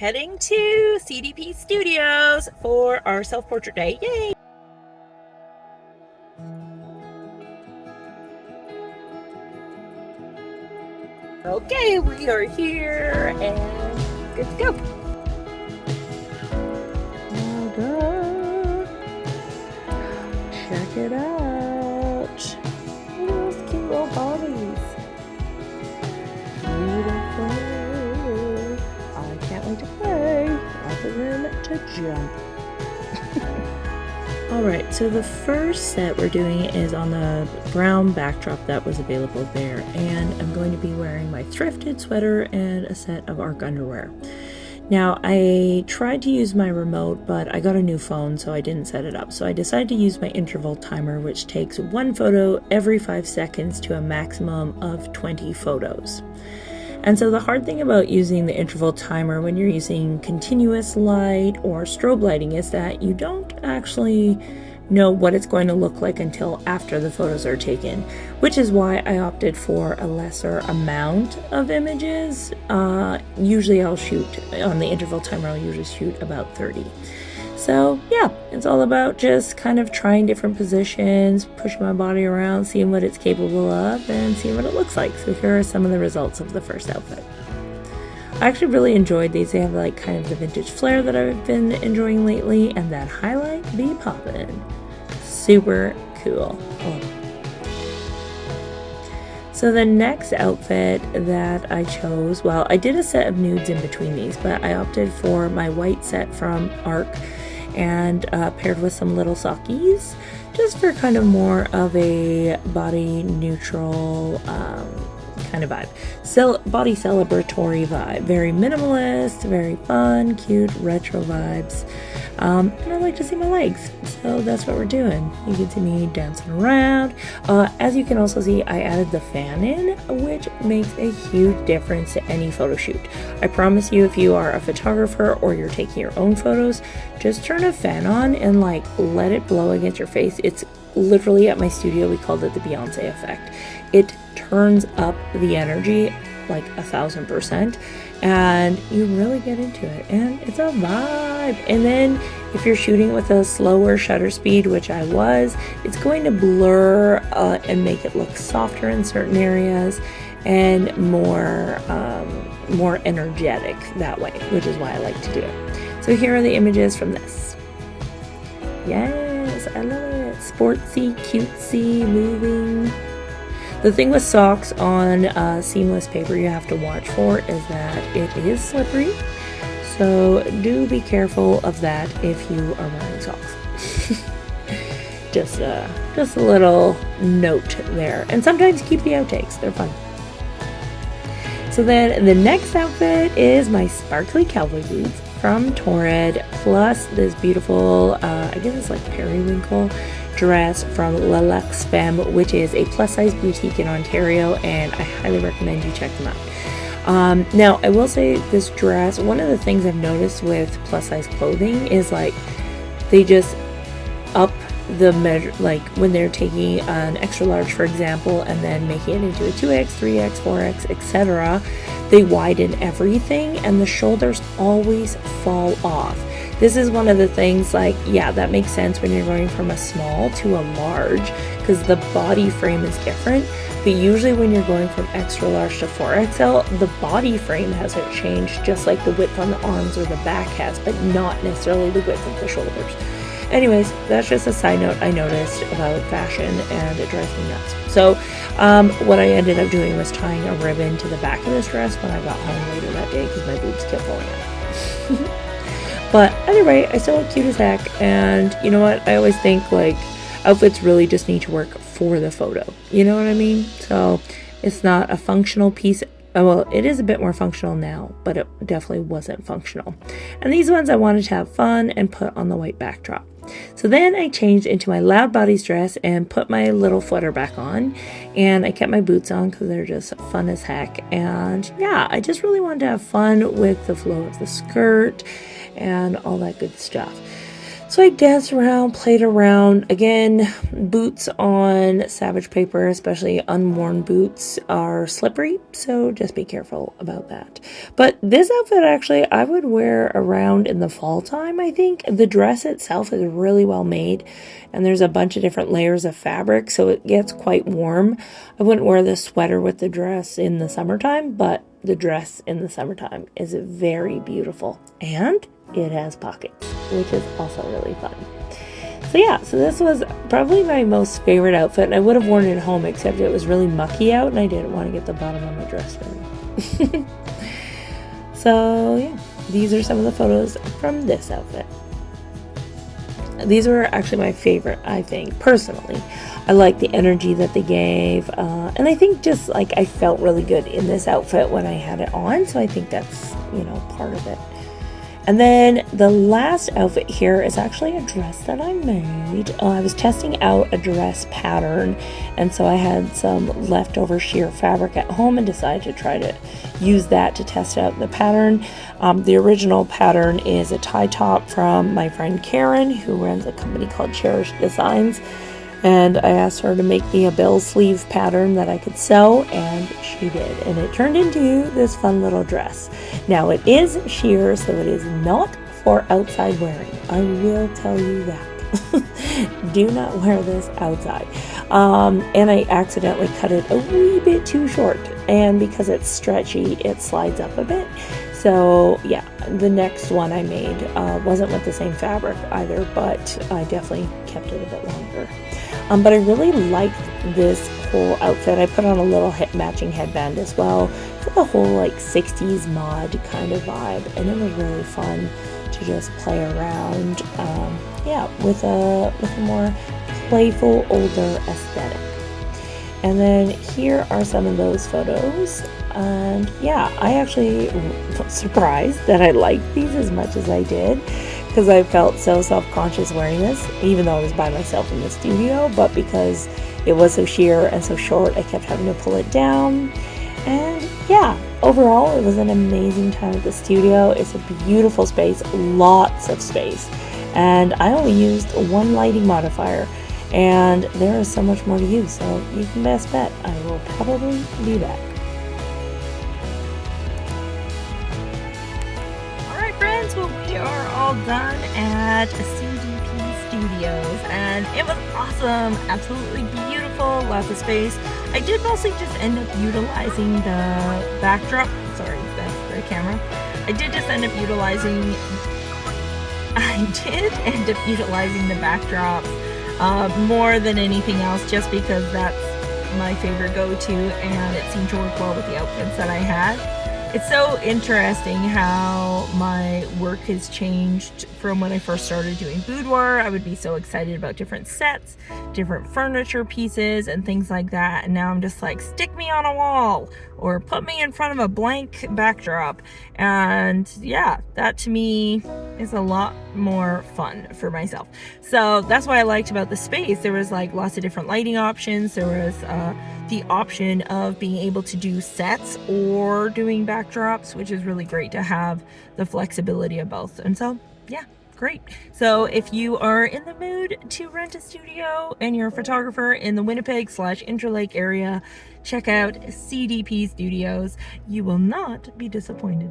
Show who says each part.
Speaker 1: heading to CDP Studios for our self-portrait day. Yay! Okay, we are here and good to go. Check it out. Those cute little bodies. Beautiful. I can't wait to play rather than to jump. Alright, so the first set we're doing is on the brown backdrop that was available there, and I'm going to be wearing my thrifted sweater and a set of ARQ underwear. Now, I tried to use my remote, but I got a new phone, so I didn't set it up. So I decided to use my interval timer, which takes one photo every 5 seconds to a maximum of 20 photos. And so the hard thing about using the interval timer when you're using continuous light or strobe lighting is that you don't actually know what it's going to look like until after the photos are taken, which is why I opted for a lesser amount of images. Usually I'll shoot, on the interval timer, I'll usually shoot about 30. So yeah, it's all about just kind of trying different positions, pushing my body around, seeing what it's capable of, and seeing what it looks like. So here are some of the results of the first outfit. I actually really enjoyed these. They have like kind of the vintage flair that I've been enjoying lately, and that highlight be poppin'. Super cool. So the next outfit that I chose, well, I did a set of nudes in between these, but I opted for my white set from ARQ and paired with some little sockies, just for kind of more of a body neutral kind of vibe. Body celebratory vibe. Very minimalist, very fun, cute, retro vibes. And I like to see my legs, so that's what we're doing. You can see me dancing around. As you can also see, I added the fan in, which makes a huge difference to any photo shoot. I promise you, if you are a photographer or you're taking your own photos, just turn a fan on and like let it blow against your face. It's literally, at my studio, we called it the Beyonce effect. It turns up the energy like 1000%, and you really get into it, and it's a vibe. And then if you're shooting with a slower shutter speed, which I was, it's going to blur and make it look softer in certain areas and more energetic that way, which is why I like to do it. So here are the images from this. Yes, I love it. Sportsy, cutesy, moving. The thing with socks on seamless paper you have to watch for is that it is slippery. So do be careful of that if you are wearing socks. just a little note there. And sometimes keep the outtakes, they're fun. So then the next outfit is my sparkly cowboy boots from Torrid, plus this beautiful, I guess it's like periwinkle dress from LaLuxe Femme, which is a plus size boutique in Ontario, and I highly recommend you check them out. Now I will say this dress, one of the things I've noticed with plus size clothing is like they just up the measure, like when they're taking an extra large, for example, and then making it into a 2X, 3X, 4X, etc., they widen everything and the shoulders always fall off. This is one of the things, like, yeah, that makes sense when you're going from a small to a large because the body frame is different. But usually when you're going from extra large to 4XL, the body frame hasn't changed, just like the width on the arms or the back has, but not necessarily the width of the shoulders. Anyways, that's just a side note I noticed about fashion, and it drives me nuts. So what I ended up doing was tying a ribbon to the back of this dress when I got home later that day because my boobs kept falling out. But anyway, I still look cute as heck, and you know what? I always think like outfits really just need to work for the photo. You know what I mean? So it's not a functional piece. Well, it is a bit more functional now, but it definitely wasn't functional. And these ones I wanted to have fun and put on the white backdrop. So then I changed into my Loudbodies dress and put my little footer back on, and I kept my boots on because they're just fun as heck. And yeah, I just really wanted to have fun with the flow of the skirt and all that good stuff. So I danced around, played around. Again, boots on Savage Paper, especially unworn boots, are slippery, so just be careful about that. But this outfit, actually, I would wear around in the fall time, I think. The dress itself is really well made, and there's a bunch of different layers of fabric, so it gets quite warm. I wouldn't wear the sweater with the dress in the summertime, but the dress in the summertime is very beautiful. And it has pockets, which is also really fun. So yeah, so this was probably my most favorite outfit, and I would have worn it at home, except it was really mucky out, and I didn't want to get the bottom of my dress dirty. So yeah, these are some of the photos from this outfit. These were actually my favorite, I think, personally. I like the energy that they gave, and I think just like I felt really good in this outfit when I had it on, so I think that's, you know, part of it. And then the last outfit here is actually a dress that I made. I was testing out a dress pattern, and so I had some leftover sheer fabric at home and decided to try to use that to test out the pattern. The original pattern is a tie top from my friend Karen, who runs a company called Cherish Designs. And I asked her to make me a bell sleeve pattern that I could sew, and she did. And it turned into this fun little dress. Now it is sheer, so it is not for outside wearing. I will tell you that. Do not wear this outside. And I accidentally cut it a wee bit too short. And because it's stretchy, it slides up a bit. So yeah, the next one I made wasn't with the same fabric either, but I definitely kept it a bit longer. But I really liked this whole outfit. I put on a little matching headband as well for the whole like 60s mod kind of vibe, and it was really fun to just play around, with a more playful, older aesthetic. And then here are some of those photos. And yeah, I actually was surprised that I liked these as much as I did, because I felt so self-conscious wearing this, even though I was by myself in the studio. But because it was so sheer and so short, I kept having to pull it down. And yeah, overall, it was an amazing time at the studio. It's a beautiful space, lots of space. And I only used one lighting modifier, and there is so much more to use. So you can best bet I will probably be back. Well, we are all done at CDP Studios, and it was awesome, absolutely beautiful, lots of space. I did mostly just end up utilizing the backdrop. Sorry, that's the camera. I did end up utilizing the backdrops more than anything else, just because that's my favorite go-to, and it seemed to work well with the outfits that I had. It's so interesting how my work has changed from when I first started doing boudoir. I would be so excited about different sets, different furniture pieces, and things like that. And now I'm just like, stick me on a wall or put me in front of a blank backdrop. And yeah, that to me is a lot more fun for myself. So that's what I liked about the space. There was like lots of different lighting options. There was the option of being able to do sets or doing backdrops, which is really great to have the flexibility of both. And so yeah, great. So if you are in the mood to rent a studio and you're a photographer in the Winnipeg/Interlake area, check out CDP Studios. You will not be disappointed.